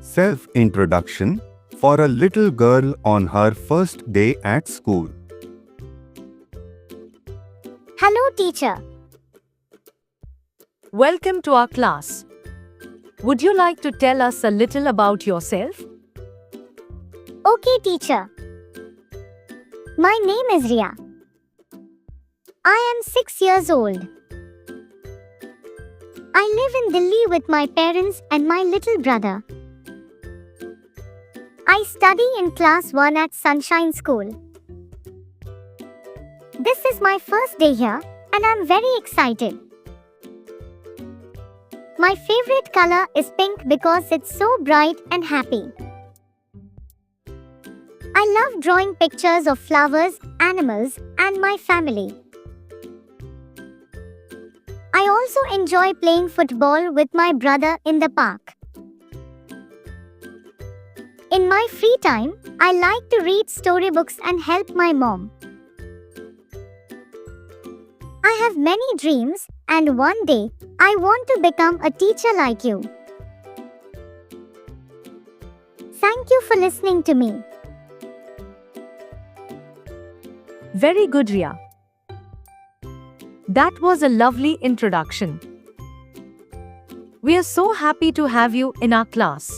Self-introduction for a little girl on her first day at school. Hello, teacher. Welcome to our class. Would you like to tell us a little about yourself? Okay, teacher. My name is Ria. I am 6 years old. I live in Delhi with my parents and my little brother. I study in class 1 at Sunshine School. This is my first day here and I'm very excited. My favorite color is pink because it's so bright and happy. I love drawing pictures of flowers, animals, and my family. I also enjoy playing football with my brother in the park. In my free time, I like to read storybooks and help my mom. I have many dreams, and one day, I want to become a teacher like you. Thank you for listening to me. Very good, Ria. That was a lovely introduction. We are so happy to have you in our class.